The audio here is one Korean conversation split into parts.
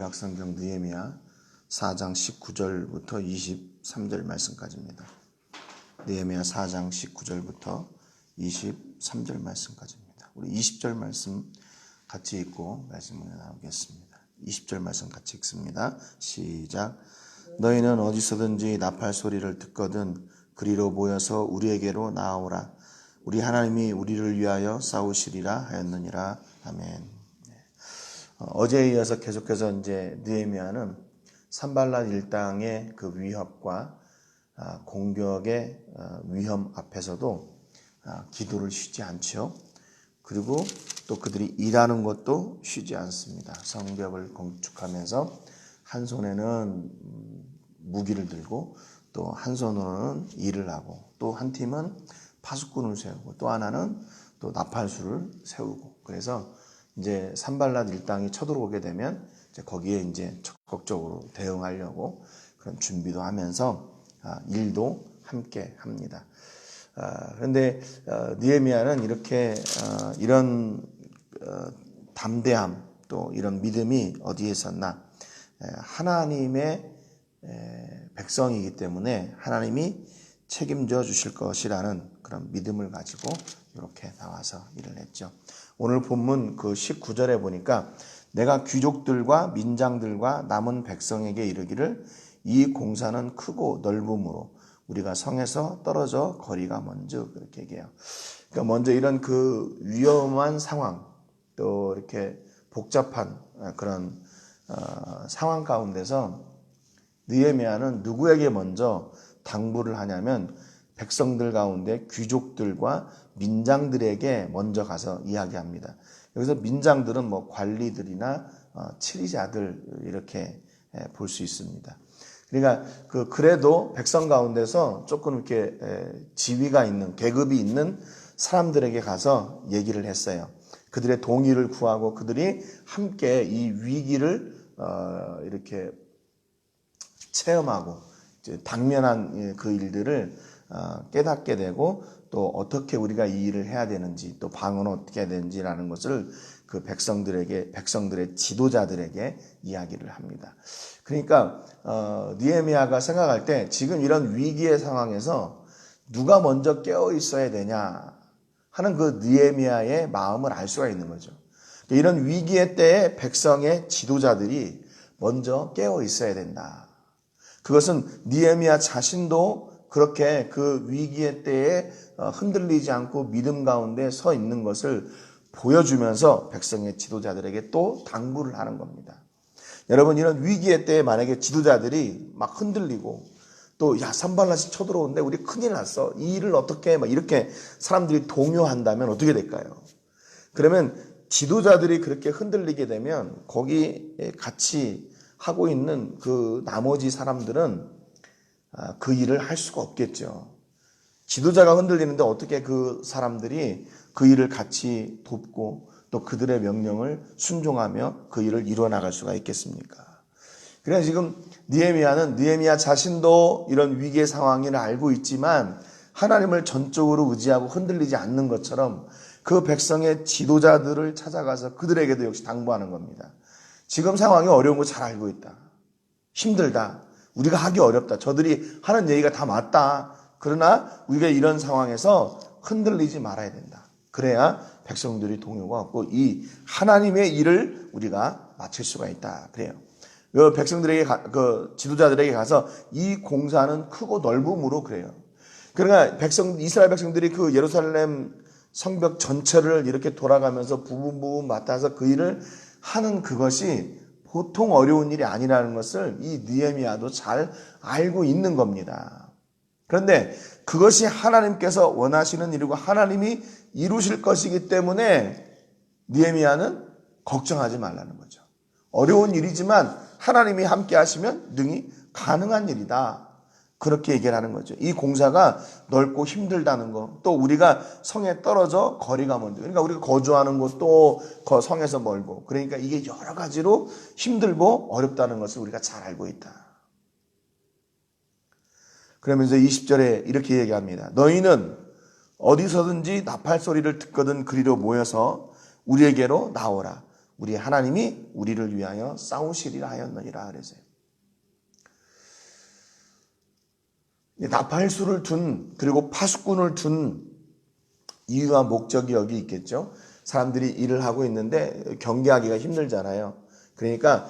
약성경 느헤미야 4장 19절부터 23절 말씀까지입니다. 느헤미야 4장 19절부터 23절 말씀까지입니다. 우리 20절 말씀 같이 읽고 말씀을 나누겠습니다. 20절 말씀 같이 읽습니다. 시작. 너희는 어디서든지 나팔 소리를 듣거든 그리로 모여서 우리에게로 나아오라. 우리 하나님이 우리를 위하여 싸우시리라 하였느니라. 아멘. 어제에 이어서 계속해서 이제 느헤미야는 산발랏 일당의 그 위협과 공격의 위험 앞에서도 기도를 쉬지 않죠. 그리고 또 그들이 일하는 것도 쉬지 않습니다. 성벽을 건축하면서 한 손에는 무기를 들고 또 한 손으로는 일을 하고 또 한 팀은 파수꾼을 세우고 또 하나는 또 나팔수를 세우고 그래서 이제 산발랏 일당이 쳐들어오게 되면 이제 거기에 이제 적극적으로 대응하려고 그런 준비도 하면서 일도 함께 합니다. 그런데 느헤미야는 이렇게 이런 담대함 또 이런 믿음이 어디에 있었나? 하나님의 백성이기 때문에 하나님이 책임져 주실 것이라는 그런 믿음을 가지고 이렇게 나와서 일을 했죠. 오늘 본문 그 19절에 보니까 내가 귀족들과 민장들과 남은 백성에게 이르기를 이 공사는 크고 넓음으로 우리가 성에서 떨어져 거리가 먼저 그렇게 얘기해요. 그러니까 먼저 이런 그 위험한 상황 또 이렇게 복잡한 그런 상황 가운데서 느헤미야는 누구에게 먼저 당부를 하냐면 백성들 가운데 귀족들과 민장들에게 먼저 가서 이야기합니다. 여기서 민장들은 뭐 관리들이나 치리자들 이렇게 볼 수 있습니다. 그러니까 그래도 백성 가운데서 조금 이렇게 지위가 있는 계급이 있는 사람들에게 가서 얘기를 했어요. 그들의 동의를 구하고 그들이 함께 이 위기를 이렇게 체험하고 당면한 그 일들을 깨닫게 되고 또 어떻게 우리가 이 일을 해야 되는지 또 방어는 어떻게 해야 되는지라는 것을 그 백성들의 지도자들에게 이야기를 합니다. 그러니까 느헤미야가 생각할 때 지금 이런 위기의 상황에서 누가 먼저 깨어 있어야 되냐 하는 그 느헤미야의 마음을 알 수가 있는 거죠. 이런 위기의 때에 백성의 지도자들이 먼저 깨어 있어야 된다. 그것은 느헤미야 자신도 그렇게 그 위기의 때에 흔들리지 않고 믿음 가운데 서 있는 것을 보여주면서 백성의 지도자들에게 또 당부를 하는 겁니다. 여러분 이런 위기의 때에 만약에 지도자들이 막 흔들리고 또 산발랏이 쳐들어오는데 우리 큰일 났어. 이 일을 어떻게 해? 막 이렇게 사람들이 동요한다면 어떻게 될까요? 그러면 지도자들이 그렇게 흔들리게 되면 거기 같이 하고 있는 그 나머지 사람들은 그 일을 할 수가 없겠죠. 지도자가 흔들리는데 어떻게 그 사람들이 그 일을 같이 돕고 또 그들의 명령을 순종하며 그 일을 이루어나갈 수가 있겠습니까? 그래서 지금 느헤미야 자신도 이런 위기의 상황을 알고 있지만 하나님을 전적으로 의지하고 흔들리지 않는 것처럼 그 백성의 지도자들을 찾아가서 그들에게도 역시 당부하는 겁니다. 지금 상황이 어려운 거 잘 알고 있다. 힘들다. 우리가 하기 어렵다. 저들이 하는 얘기가 다 맞다. 그러나 우리가 이런 상황에서 흔들리지 말아야 된다. 그래야 백성들이 동요가 없고 이 하나님의 일을 우리가 마칠 수가 있다. 그래요. 그 백성들에게 그 지도자들에게 가서 이 공사는 크고 넓음으로 그래요. 그러니까 이스라엘 백성들이 그 예루살렘 성벽 전체를 이렇게 돌아가면서 부분 맡아서 그 일을 하는 그것이 보통 어려운 일이 아니라는 것을 이 느헤미야도 잘 알고 있는 겁니다. 그런데 그것이 하나님께서 원하시는 일이고 하나님이 이루실 것이기 때문에 느헤미야는 걱정하지 말라는 거죠. 어려운 일이지만 하나님이 함께 하시면 능히 가능한 일이다. 그렇게 얘기를 하는 거죠. 이 공사가 넓고 힘들다는 거, 또 우리가 성에 떨어져 거리가 먼저, 그러니까 우리가 거주하는 곳도 성에서 멀고, 그러니까 이게 여러 가지로 힘들고 어렵다는 것을 우리가 잘 알고 있다. 그러면서 20절에 이렇게 얘기합니다. 너희는 어디서든지 나팔 소리를 듣거든 그리로 모여서 우리에게로 나오라. 우리 하나님이 우리를 위하여 싸우시리라 하였느니라 그랬어요. 나팔수를 둔, 그리고 파수꾼을 둔 이유와 목적이 여기 있겠죠. 사람들이 일을 하고 있는데 경계하기가 힘들잖아요. 그러니까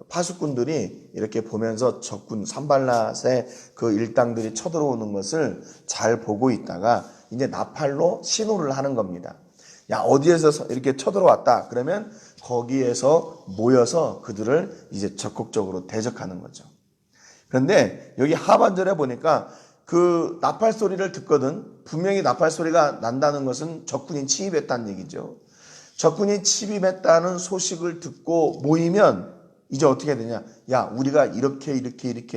파수꾼들이 이렇게 보면서 적군 산발랏의 그 일당들이 쳐들어오는 것을 잘 보고 있다가 이제 나팔로 신호를 하는 겁니다. 야, 어디에서 이렇게 쳐들어왔다. 그러면 거기에서 모여서 그들을 이제 적극적으로 대적하는 거죠. 그런데 여기 하반절에 보니까 그 나팔 소리를 듣거든 분명히 나팔 소리가 난다는 것은 적군이 침입했다는 얘기죠. 적군이 침입했다는 소식을 듣고 모이면 이제 어떻게 되냐? 야, 우리가 이렇게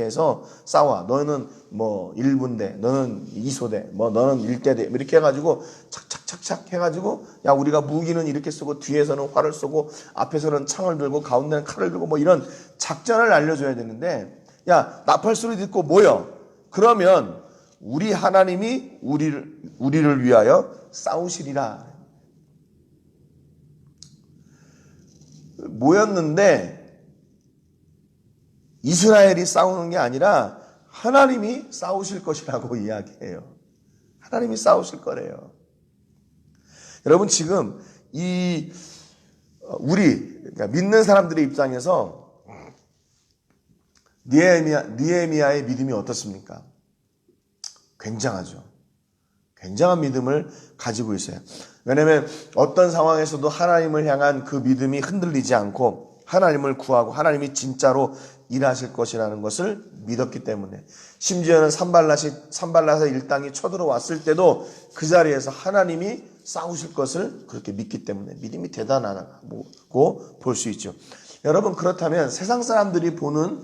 해서 싸워. 너는 뭐 1분대, 너는 2소대, 뭐 너는 1대대 이렇게 해가지고 착착착착 해가지고 야, 우리가 무기는 이렇게 쓰고 뒤에서는 활을 쏘고 앞에서는 창을 들고 가운데는 칼을 들고 뭐 이런 작전을 알려줘야 되는데 야, 나팔 소리 듣고 모여. 그러면 우리 하나님이 우리를 위하여 싸우시리라. 모였는데 이스라엘이 싸우는 게 아니라 하나님이 싸우실 것이라고 이야기해요. 하나님이 싸우실 거래요. 여러분 지금 그러니까 믿는 사람들의 입장에서 느헤미야의 믿음이 어떻습니까? 굉장하죠. 굉장한 믿음을 가지고 있어요. 왜냐하면 어떤 상황에서도 하나님을 향한 그 믿음이 흔들리지 않고 하나님을 구하고 하나님이 진짜로 일하실 것이라는 것을 믿었기 때문에 심지어는 산발랏의 일당이 쳐들어왔을 때도 그 자리에서 하나님이 싸우실 것을 그렇게 믿기 때문에 믿음이 대단하고 볼 수 있죠. 여러분 그렇다면 세상 사람들이 보는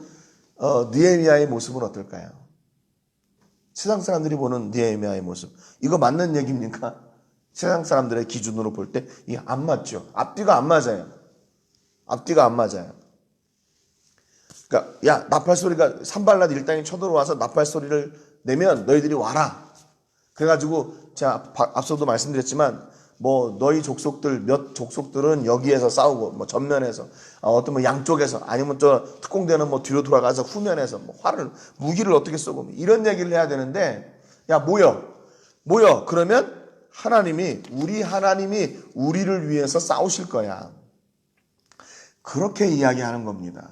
느헤미야의 모습은 어떨까요? 세상 사람들이 보는 느헤미야의 모습. 이거 맞는 얘기입니까? 세상 사람들의 기준으로 볼 때 이게 안 맞죠. 앞뒤가 안 맞아요. 앞뒤가 안 맞아요. 그러니까 야, 나팔 소리가 산발랏 일당이 쳐들어와서 나팔 소리를 내면 너희들이 와라. 그래가지고 제가 앞서도 말씀드렸지만 뭐 너희 족속들 몇 족속들은 여기에서 싸우고 뭐 전면에서 어떤 뭐 양쪽에서 아니면 저 특공대는 뭐 뒤로 돌아가서 후면에서 뭐 무기를 어떻게 쏘고 이런 얘기를 해야 되는데 야 모여 그러면 우리 하나님이 우리를 위해서 싸우실 거야. 그렇게 이야기하는 겁니다.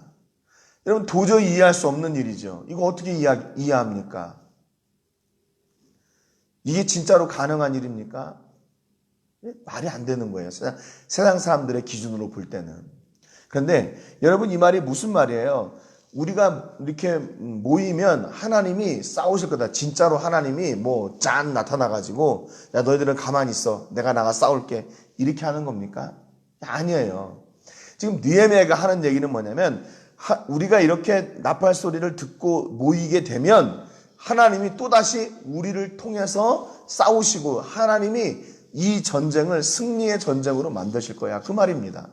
여러분 도저히 이해할 수 없는 일이죠. 이거 어떻게 이해합니까? 이게 진짜로 가능한 일입니까? 말이 안 되는 거예요. 세상 사람들의 기준으로 볼 때는. 그런데 여러분 이 말이 무슨 말이에요? 우리가 이렇게 모이면 하나님이 싸우실 거다. 진짜로 하나님이 뭐 짠 나타나가지고 야 너희들은 가만히 있어. 내가 나가 싸울게. 이렇게 하는 겁니까? 아니에요. 지금 느헤미야가 하는 얘기는 뭐냐면 우리가 이렇게 나팔 소리를 듣고 모이게 되면 하나님이 또다시 우리를 통해서 싸우시고 하나님이 이 전쟁을 승리의 전쟁으로 만드실 거야. 그 말입니다.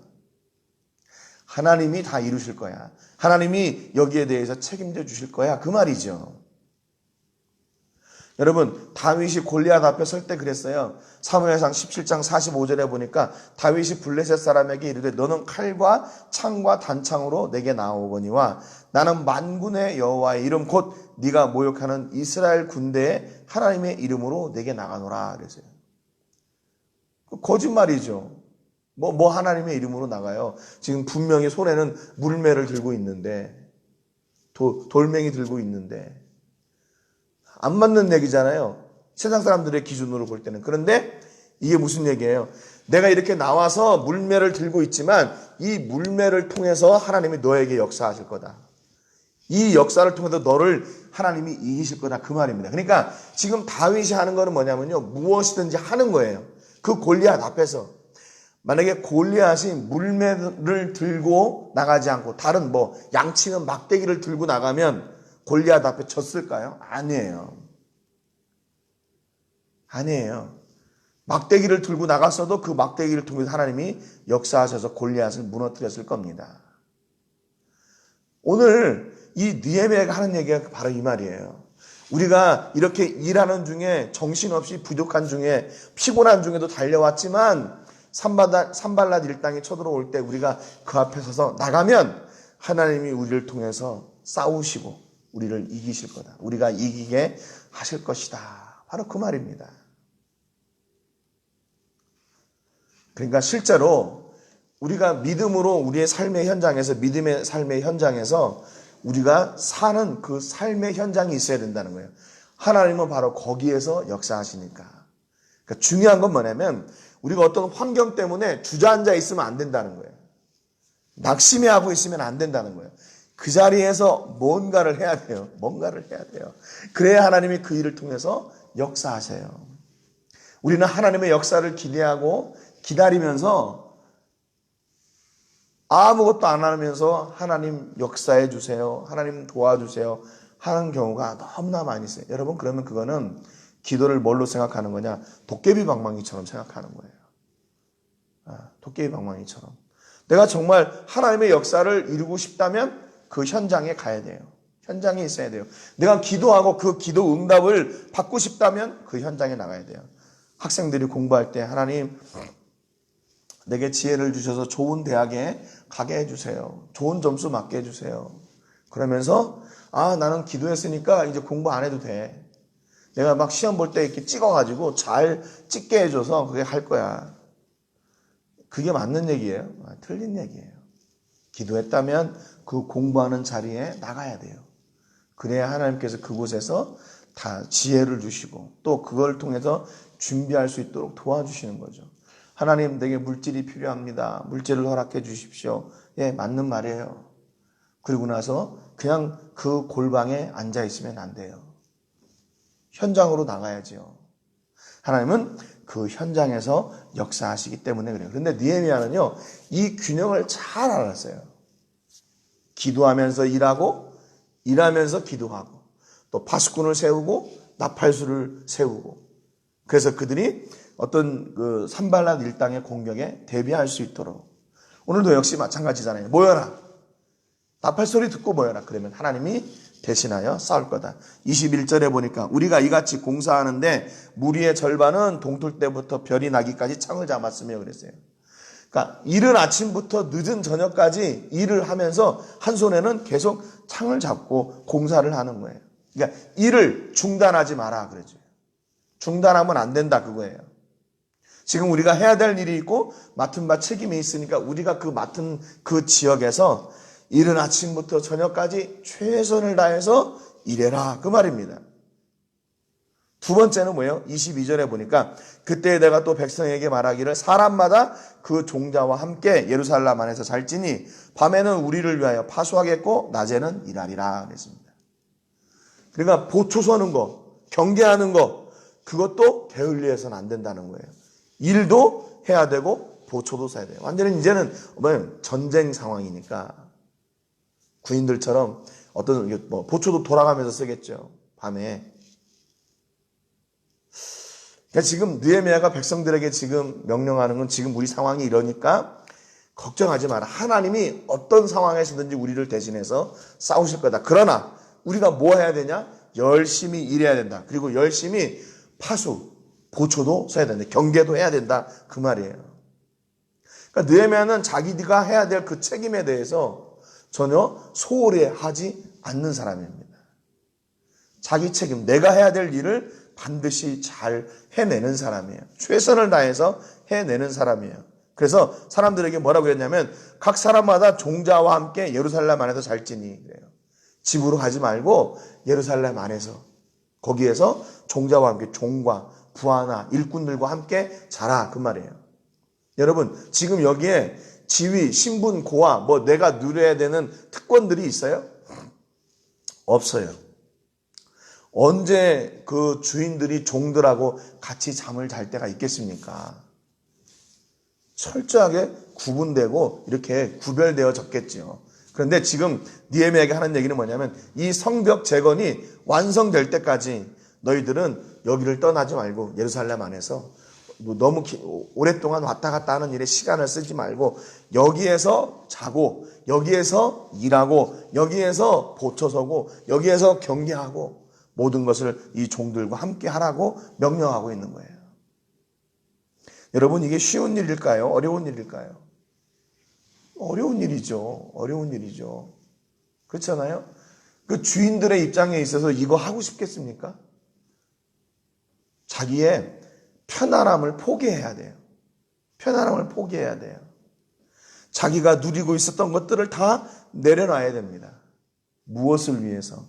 하나님이 다 이루실 거야. 하나님이 여기에 대해서 책임져 주실 거야. 그 말이죠. 여러분 다윗이 골리앗 앞에 설 때 그랬어요. 사무엘상 17장 45절에 보니까 다윗이 블레셋 사람에게 이르되 너는 칼과 창과 단창으로 내게 나오거니와 나는 만군의 여호와의 이름 곧 네가 모욕하는 이스라엘 군대의 하나님의 이름으로 내게 나가노라 그랬어요. 거짓말이죠. 뭐 하나님의 이름으로 나가요. 지금 분명히 손에는 물매를 들고 있는데 돌멩이 들고 있는데 안 맞는 얘기잖아요. 세상 사람들의 기준으로 볼 때는. 그런데 이게 무슨 얘기예요? 내가 이렇게 나와서 물매를 들고 있지만 이 물매를 통해서 하나님이 너에게 역사하실 거다. 이 역사를 통해서 너를 하나님이 이기실 거다. 그 말입니다. 그러니까 지금 다윗이 하는 거는 뭐냐면요. 무엇이든지 하는 거예요. 그 골리앗 앞에서. 만약에 골리앗이 물매를 들고 나가지 않고 다른 뭐 양치는 막대기를 들고 나가면 골리앗 앞에 졌을까요? 아니에요. 막대기를 들고 나갔어도 그 막대기를 통해서 하나님이 역사하셔서 골리앗을 무너뜨렸을 겁니다. 오늘 이 느헤미야가 하는 얘기가 바로 이 말이에요. 우리가 이렇게 일하는 중에 정신없이 부족한 중에 피곤한 중에도 달려왔지만 산발랏 일당이 쳐들어올 때 우리가 그 앞에 서서 나가면 하나님이 우리를 통해서 싸우시고 우리를 이기실 거다. 우리가 이기게 하실 것이다. 바로 그 말입니다. 그러니까 실제로 우리가 믿음으로 우리의 삶의 현장에서, 믿음의 삶의 현장에서 우리가 사는 그 삶의 현장이 있어야 된다는 거예요. 하나님은 바로 거기에서 역사하시니까. 그러니까 중요한 건 뭐냐면 우리가 어떤 환경 때문에 주저앉아 있으면 안 된다는 거예요. 낙심해하고 있으면 안 된다는 거예요. 그 자리에서 뭔가를 해야 돼요. 뭔가를 해야 돼요. 그래야 하나님이 그 일을 통해서 역사하세요. 우리는 하나님의 역사를 기대하고 기다리면서 아무것도 안 하면서 하나님 역사해 주세요. 하나님 도와주세요. 하는 경우가 너무나 많이 있어요. 여러분, 그러면 그거는 기도를 뭘로 생각하는 거냐? 도깨비 방망이처럼 생각하는 거예요. 도깨비 방망이처럼. 내가 정말 하나님의 역사를 이루고 싶다면 그 현장에 가야 돼요. 현장에 있어야 돼요. 내가 기도하고 그 기도 응답을 받고 싶다면 그 현장에 나가야 돼요. 학생들이 공부할 때 하나님 내게 지혜를 주셔서 좋은 대학에 가게 해주세요. 좋은 점수 맞게 해주세요. 그러면서 나는 기도했으니까 이제 공부 안 해도 돼. 내가 막 시험 볼 때 이렇게 찍어가지고 잘 찍게 해줘서 그게 할 거야. 그게 맞는 얘기예요? 틀린 얘기예요. 기도했다면 그 공부하는 자리에 나가야 돼요. 그래야 하나님께서 그곳에서 다 지혜를 주시고 또 그걸 통해서 준비할 수 있도록 도와주시는 거죠. 하나님, 내게 물질이 필요합니다. 물질을 허락해 주십시오. 예, 맞는 말이에요. 그리고 나서 그냥 그 골방에 앉아 있으면 안 돼요. 현장으로 나가야죠. 하나님은 그 현장에서 역사하시기 때문에 그래요. 그런데 느헤미야는요, 이 균형을 잘 알았어요. 기도하면서 일하고, 일하면서 기도하고, 또 파수꾼을 세우고, 나팔수를 세우고. 그래서 그들이 어떤 그 산발랏 일당의 공격에 대비할 수 있도록. 오늘도 역시 마찬가지잖아요. 모여라. 나팔 소리 듣고 모여라. 그러면 하나님이 대신하여 싸울 거다. 21절에 보니까 우리가 이같이 공사하는데 무리의 절반은 동틀 때부터 별이 나기까지 창을 잡았으며 그랬어요. 그러니까 이른 아침부터 늦은 저녁까지 일을 하면서 한 손에는 계속 창을 잡고 공사를 하는 거예요. 그러니까 일을 중단하지 마라 그러죠. 중단하면 안 된다 그거예요. 지금 우리가 해야 될 일이 있고 맡은 바 책임이 있으니까 우리가 그 맡은 그 지역에서 이른 아침부터 저녁까지 최선을 다해서 일해라 그 말입니다. 두 번째는 뭐예요? 22절에 보니까 그때 내가 또 백성에게 말하기를 사람마다 그 종자와 함께 예루살렘 안에서 잘지니 밤에는 우리를 위하여 파수하겠고 낮에는 일하리라 그랬습니다. 그러니까 보초 서는 거, 경계하는 거 그것도 게을리해서는 안 된다는 거예요. 일도 해야 되고 보초도 써야 돼요. 완전히 이제는 전쟁 상황이니까 군인들처럼 어떤 보초도 돌아가면서 쓰겠죠. 밤에. 그러니까 지금 느헤미야가 백성들에게 지금 명령하는 건 지금 우리 상황이 이러니까 걱정하지 마라. 하나님이 어떤 상황에서든지 우리를 대신해서 싸우실 거다. 그러나 우리가 뭐 해야 되냐? 열심히 일해야 된다. 그리고 열심히 파수, 보초도 써야 된다. 경계도 해야 된다. 그 말이에요. 그러니까 느헤미야는 자기가 해야 될 그 책임에 대해서 전혀 소홀히 하지 않는 사람입니다. 자기 책임, 내가 해야 될 일을 반드시 잘 해내는 사람이에요. 최선을 다해서 해내는 사람이에요. 그래서 사람들에게 뭐라고 했냐면 각 사람마다 종자와 함께 예루살렘 안에서 잘지니 그래요. 집으로 가지 말고 예루살렘 안에서 거기에서 종자와 함께 종과 부하나 일꾼들과 함께 자라 그 말이에요. 여러분 지금 여기에 지위, 신분, 고하 내가 누려야 되는 특권들이 있어요? 없어요. 언제 그 주인들이 종들하고 같이 잠을 잘 때가 있겠습니까? 철저하게 구분되고 이렇게 구별되어졌겠죠. 그런데 지금 느헤미야에게 하는 얘기는 뭐냐면 이 성벽 재건이 완성될 때까지 너희들은 여기를 떠나지 말고 예루살렘 안에서 너무 오랫동안 왔다 갔다 하는 일에 시간을 쓰지 말고 여기에서 자고 여기에서 일하고 여기에서 보초서고 여기에서 경계하고 모든 것을 이 종들과 함께 하라고 명령하고 있는 거예요. 여러분, 이게 쉬운 일일까요? 어려운 일일까요? 어려운 일이죠. 어려운 일이죠. 그렇잖아요? 그 주인들의 입장에 있어서 이거 하고 싶겠습니까? 자기의 편안함을 포기해야 돼요. 편안함을 포기해야 돼요. 자기가 누리고 있었던 것들을 다 내려놔야 됩니다. 무엇을 위해서?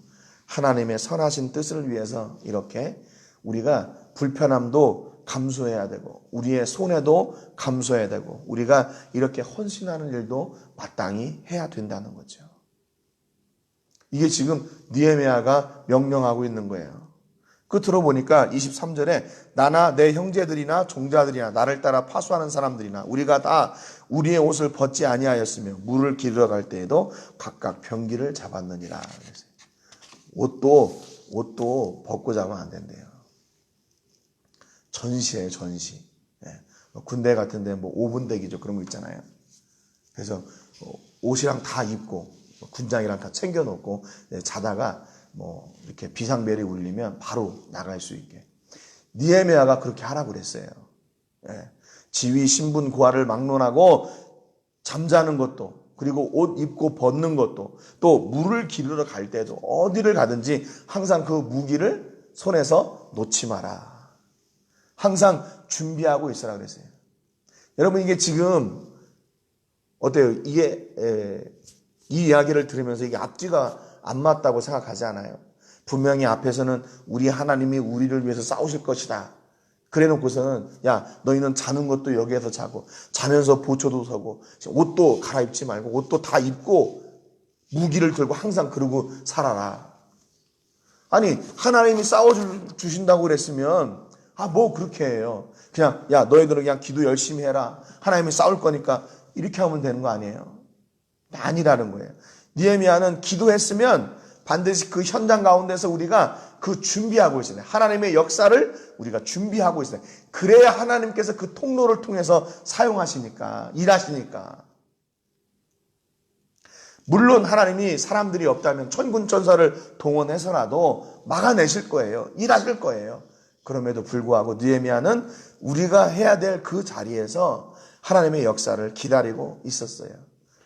하나님의 선하신 뜻을 위해서 이렇게 우리가 불편함도 감수해야 되고 우리의 손해도 감수해야 되고 우리가 이렇게 헌신하는 일도 마땅히 해야 된다는 거죠. 이게 지금 느헤미야가 명령하고 있는 거예요. 끝으로 보니까 23절에 나나 내 형제들이나 종자들이나 나를 따라 파수하는 사람들이나 우리가 다 우리의 옷을 벗지 아니하였으며 물을 기르러 갈 때에도 각각 병기를 잡았느니라. 옷도 벗고 자면 안 된대요. 전시예요, 전시. 군대 같은데 뭐 5분 대기죠. 그런 거 있잖아요. 그래서 옷이랑 다 입고 군장이랑 다 챙겨놓고 자다가 뭐 이렇게 비상벨이 울리면 바로 나갈 수 있게. 느헤미야가 그렇게 하라고 그랬어요. 지위, 신분, 고하를 막론하고 잠자는 것도 그리고 옷 입고 벗는 것도 또 물을 기르러 갈 때도 어디를 가든지 항상 그 무기를 손에서 놓지 마라. 항상 준비하고 있으라 그랬어요. 여러분 이게 지금 어때요? 이게 이 이야기를 들으면서 이게 앞뒤가 안 맞다고 생각하지 않아요? 분명히 앞에서는 우리 하나님이 우리를 위해서 싸우실 것이다. 그래 놓고서는 야 너희는 자는 것도 여기에서 자고 자면서 보초도 서고 옷도 갈아입지 말고 옷도 다 입고 무기를 들고 항상 그러고 살아라. 아니 하나님이 싸워주신다고 그랬으면 뭐 그렇게 해요. 그냥 야 너희들은 그냥 기도 열심히 해라. 하나님이 싸울 거니까 이렇게 하면 되는 거 아니에요? 아니라는 거예요. 느헤미야는 기도했으면 반드시 그 현장 가운데서 우리가 그 준비하고 있어요. 하나님의 역사를 우리가 준비하고 있어요. 그래야 하나님께서 그 통로를 통해서 사용하시니까, 일하시니까. 물론 하나님이 사람들이 없다면 천군 천사를 동원해서라도 막아내실 거예요. 일하실 거예요. 그럼에도 불구하고 느헤미야는 우리가 해야 될 그 자리에서 하나님의 역사를 기다리고 있었어요.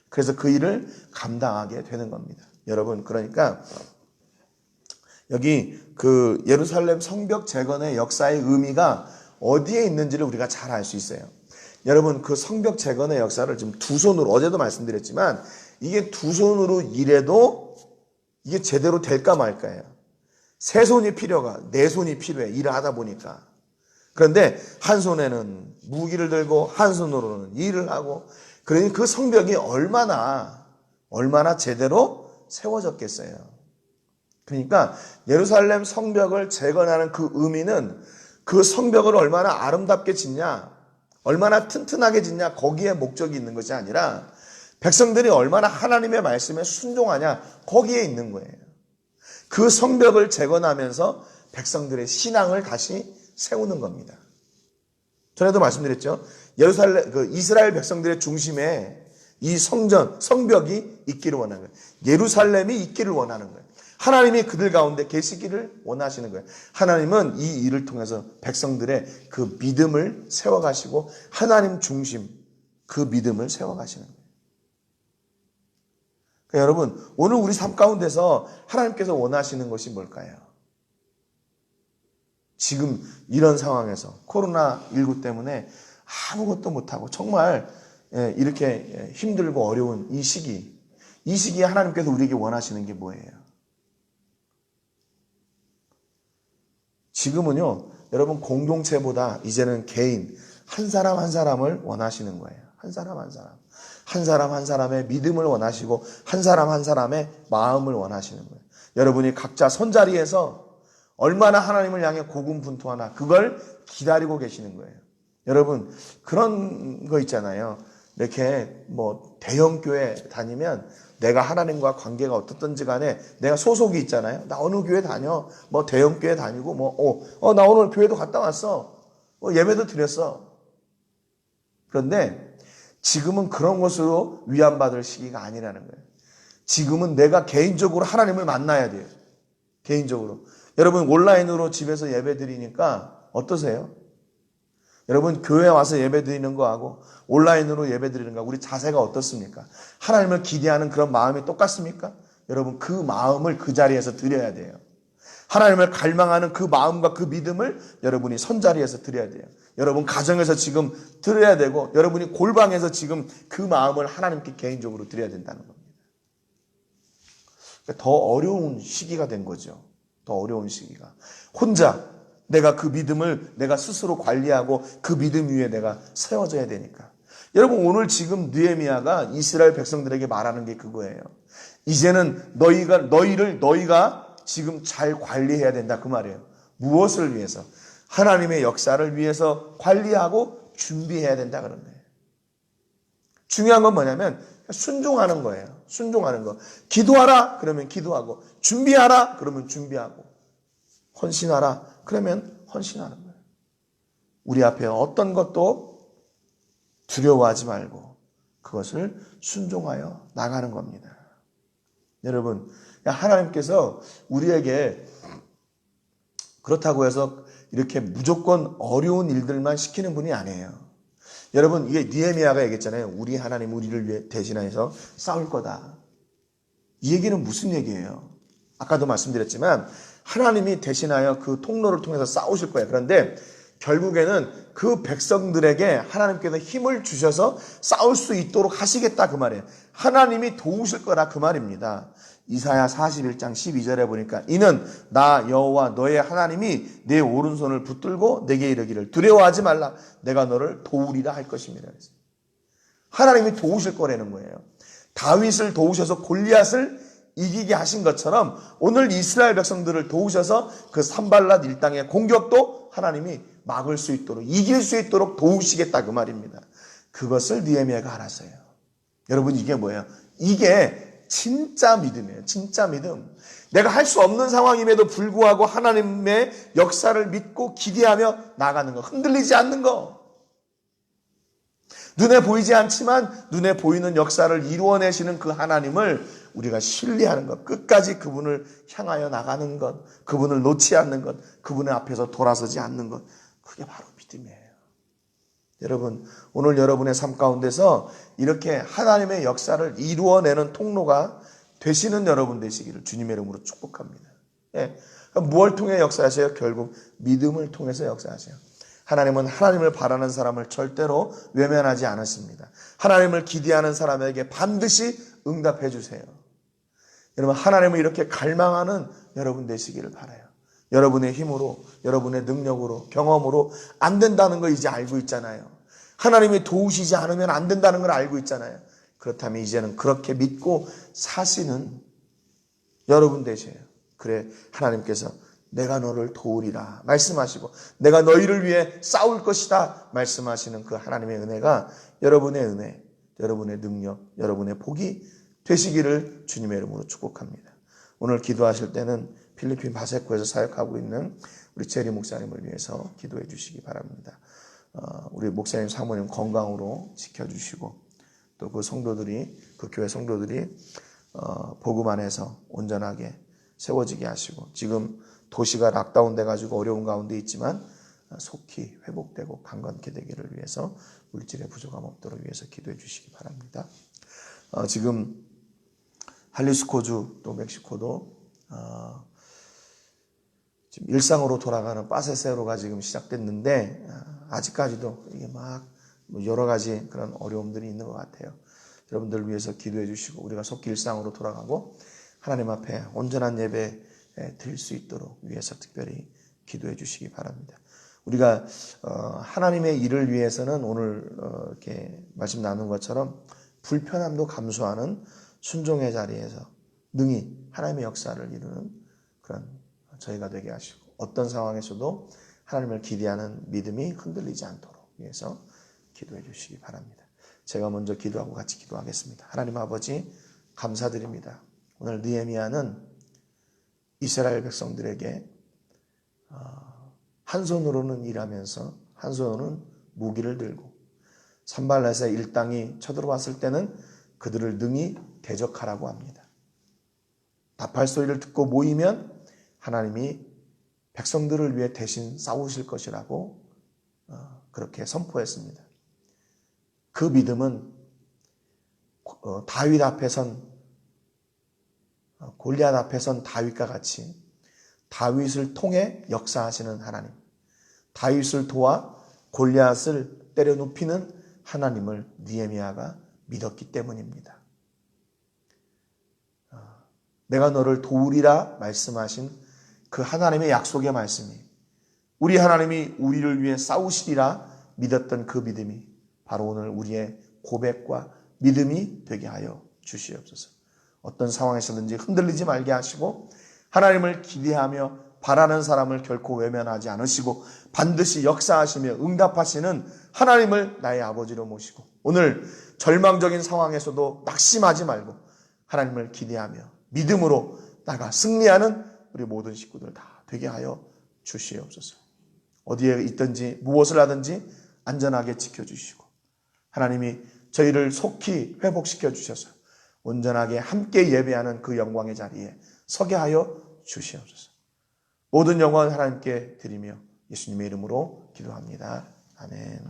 그래서 그 일을 감당하게 되는 겁니다. 여러분, 그러니까 여기 그 예루살렘 성벽 재건의 역사의 의미가 어디에 있는지를 우리가 잘 알 수 있어요. 여러분, 그 성벽 재건의 역사를 지금 두 손으로, 어제도 말씀드렸지만 이게 두 손으로 일해도 이게 제대로 될까 말까예요. 세 손이 필요가, 네 손이 필요해. 일을 하다 보니까. 그런데 한 손에는 무기를 들고 한 손으로는 일을 하고 그러니 그 성벽이 얼마나 제대로 세워졌겠어요. 그러니까 예루살렘 성벽을 재건하는 그 의미는 그 성벽을 얼마나 아름답게 짓냐, 얼마나 튼튼하게 짓냐 거기에 목적이 있는 것이 아니라 백성들이 얼마나 하나님의 말씀에 순종하냐 거기에 있는 거예요. 그 성벽을 재건하면서 백성들의 신앙을 다시 세우는 겁니다. 전에도 말씀드렸죠. 이스라엘 백성들의 중심에 이 성벽이 있기를 원하는 거예요. 예루살렘이 있기를 원하는 거예요. 하나님이 그들 가운데 계시기를 원하시는 거예요. 하나님은 이 일을 통해서 백성들의 그 믿음을 세워가시고 하나님 중심 그 믿음을 세워가시는 거예요. 그러니까 여러분, 오늘 우리 삶 가운데서 하나님께서 원하시는 것이 뭘까요? 지금 이런 상황에서 코로나19 때문에 아무것도 못하고 정말 이렇게 힘들고 어려운 이 시기에 하나님께서 우리에게 원하시는 게 뭐예요? 지금은요, 여러분 공동체보다 이제는 개인 한 사람 한 사람을 원하시는 거예요. 한 사람 한 사람. 한 사람 한 사람의 믿음을 원하시고 한 사람 한 사람의 마음을 원하시는 거예요. 여러분이 각자 손자리에서 얼마나 하나님을 향해 고군분투하나 그걸 기다리고 계시는 거예요. 여러분 그런 거 있잖아요. 이렇게 뭐 대형교회 다니면 내가 하나님과 관계가 어떻든지 간에 내가 소속이 있잖아요. 나 어느 교회 다녀. 뭐 대형교회 다니고 나 오늘 교회도 갔다 왔어. 예배도 드렸어. 그런데 지금은 그런 것으로 위안받을 시기가 아니라는 거예요. 지금은 내가 개인적으로 하나님을 만나야 돼요. 개인적으로. 여러분 온라인으로 집에서 예배 드리니까 어떠세요? 여러분 교회 와서 예배 드리는 거하고 온라인으로 예배 드리는 거 우리 자세가 어떻습니까? 하나님을 기대하는 그런 마음이 똑같습니까? 여러분 그 마음을 그 자리에서 드려야 돼요. 하나님을 갈망하는 그 마음과 그 믿음을 여러분이 선자리에서 드려야 돼요. 여러분 가정에서 지금 드려야 되고 여러분이 골방에서 지금 그 마음을 하나님께 개인적으로 드려야 된다는 겁니다. 더 어려운 시기가 된 거죠. 더 어려운 시기가. 혼자 내가 그 믿음을 내가 스스로 관리하고 그 믿음 위에 내가 세워져야 되니까. 여러분 오늘 지금 느헤미야가 이스라엘 백성들에게 말하는 게 그거예요. 이제는 너희가 지금 잘 관리해야 된다 그 말이에요. 무엇을 위해서? 하나님의 역사를 위해서 관리하고 준비해야 된다 그런 거예요. 중요한 건 뭐냐면 순종하는 거예요. 순종하는 거. 기도하라 그러면 기도하고 준비하라 그러면 준비하고 헌신하라 그러면 헌신하는 거예요. 우리 앞에 어떤 것도 두려워하지 말고 그것을 순종하여 나가는 겁니다. 여러분 하나님께서 우리에게 그렇다고 해서 이렇게 무조건 어려운 일들만 시키는 분이 아니에요. 여러분 이게 느헤미야가 얘기했잖아요. 우리 하나님 우리를 위해 대신하여서 싸울 거다. 이 얘기는 무슨 얘기예요? 아까도 말씀드렸지만 하나님이 대신하여 그 통로를 통해서 싸우실 거예요. 그런데 결국에는 그 백성들에게 하나님께서 힘을 주셔서 싸울 수 있도록 하시겠다 그 말이에요. 하나님이 도우실 거라 그 말입니다. 이사야 41장 12절에 보니까 이는 나 여호와 너의 하나님이 내 오른손을 붙들고 내게 이르기를 두려워하지 말라 내가 너를 도우리라 할 것입니다. 하나님이 도우실 거라는 거예요. 다윗을 도우셔서 골리앗을 이기게 하신 것처럼 오늘 이스라엘 백성들을 도우셔서 그 산발랏 일당의 공격도 하나님이 막을 수 있도록 이길 수 있도록 도우시겠다 그 말입니다. 그것을 느헤미야가 알았어요. 여러분 이게 뭐예요? 이게 진짜 믿음이에요. 진짜 믿음. 내가 할 수 없는 상황임에도 불구하고 하나님의 역사를 믿고 기대하며 나가는 거. 흔들리지 않는 거. 눈에 보이지 않지만 눈에 보이는 역사를 이루어내시는 그 하나님을 우리가 신뢰하는 것. 끝까지 그분을 향하여 나가는 것. 그분을 놓지 않는 것. 그분의 앞에서 돌아서지 않는 것. 그게 바로 믿음이에요. 여러분 오늘 여러분의 삶 가운데서 이렇게 하나님의 역사를 이루어내는 통로가 되시는 여러분 되시기를 주님의 이름으로 축복합니다. 예. 무엇을 통해 역사하세요? 결국 믿음을 통해서 역사하세요. 하나님은 하나님을 바라는 사람을 절대로 외면하지 않으십니다. 하나님을 기대하는 사람에게 반드시 응답해 주세요. 여러분 하나님을 이렇게 갈망하는 여러분 되시기를 바라요. 여러분의 힘으로, 여러분의 능력으로, 경험으로 안 된다는 거 이제 알고 있잖아요. 하나님이 도우시지 않으면 안 된다는 걸 알고 있잖아요. 그렇다면 이제는 그렇게 믿고 사시는 여러분 되세요. 그래 하나님께서 내가 너를 도우리라 말씀하시고 내가 너희를 위해 싸울 것이다 말씀하시는 그 하나님의 은혜가 여러분의 은혜, 여러분의 능력, 여러분의 복이 되시기를 주님의 이름으로 축복합니다. 오늘 기도하실 때는 필리핀 바세코에서 사역하고 있는 우리 제리 목사님을 위해서 기도해 주시기 바랍니다. 우리 목사님 사모님 건강으로 지켜주시고 또 그 성도들이 그 교회 성도들이 복음 안에서 온전하게 세워지게 하시고 지금 도시가 락다운 돼가지고 어려운 가운데 있지만 속히 회복되고 강건케 되기를 위해서 물질의 부족함 없도록 위해서 기도해 주시기 바랍니다. 지금 할리스코주 또 멕시코도 지금 일상으로 돌아가는 빠세세로가 지금 시작됐는데 아직까지도 이게 막 여러 가지 그런 어려움들이 있는 것 같아요. 여러분들 위해서 기도해 주시고 우리가 속히 일상으로 돌아가고 하나님 앞에 온전한 예배 드릴 수 있도록 위해서 특별히 기도해 주시기 바랍니다. 우리가 하나님의 일을 위해서는 오늘 이렇게 말씀 나눈 것처럼 불편함도 감수하는 순종의 자리에서 능히 하나님의 역사를 이루는 그런 저희가 되게 하시고 어떤 상황에서도 하나님을 기대하는 믿음이 흔들리지 않도록 위해서 기도해 주시기 바랍니다. 제가 먼저 기도하고 같이 기도하겠습니다. 하나님 아버지 감사드립니다. 오늘 느헤미야는 이스라엘 백성들에게 한 손으로는 일하면서 한 손으로는 무기를 들고 산발랏의 일당이 쳐들어왔을 때는 그들을 능히 대적하라고 합니다. 답할 소리를 듣고 모이면 하나님이 백성들을 위해 대신 싸우실 것이라고 그렇게 선포했습니다. 그 믿음은 다윗 앞에선 골리앗 앞에선 다윗과 같이 다윗을 통해 역사하시는 하나님, 다윗을 도와 골리앗을 때려 눕히는 하나님을 느헤미야가 믿었기 때문입니다. 내가 너를 도우리라 말씀하신 그 하나님의 약속의 말씀이, 우리 하나님이 우리를 위해 싸우시리라 믿었던 그 믿음이 바로 오늘 우리의 고백과 믿음이 되게 하여 주시옵소서. 어떤 상황에서든지 흔들리지 말게 하시고 하나님을 기대하며 바라는 사람을 결코 외면하지 않으시고 반드시 역사하시며 응답하시는 하나님을 나의 아버지로 모시고 오늘 절망적인 상황에서도 낙심하지 말고 하나님을 기대하며 믿음으로 나가 승리하는 우리 모든 식구들 다 되게 하여 주시옵소서. 어디에 있든지 무엇을 하든지 안전하게 지켜주시고 하나님이 저희를 속히 회복시켜 주셔서 온전하게 함께 예배하는 그 영광의 자리에 서게 하여 주시옵소서. 모든 영광을 하나님께 드리며 예수님의 이름으로 기도합니다. 아멘.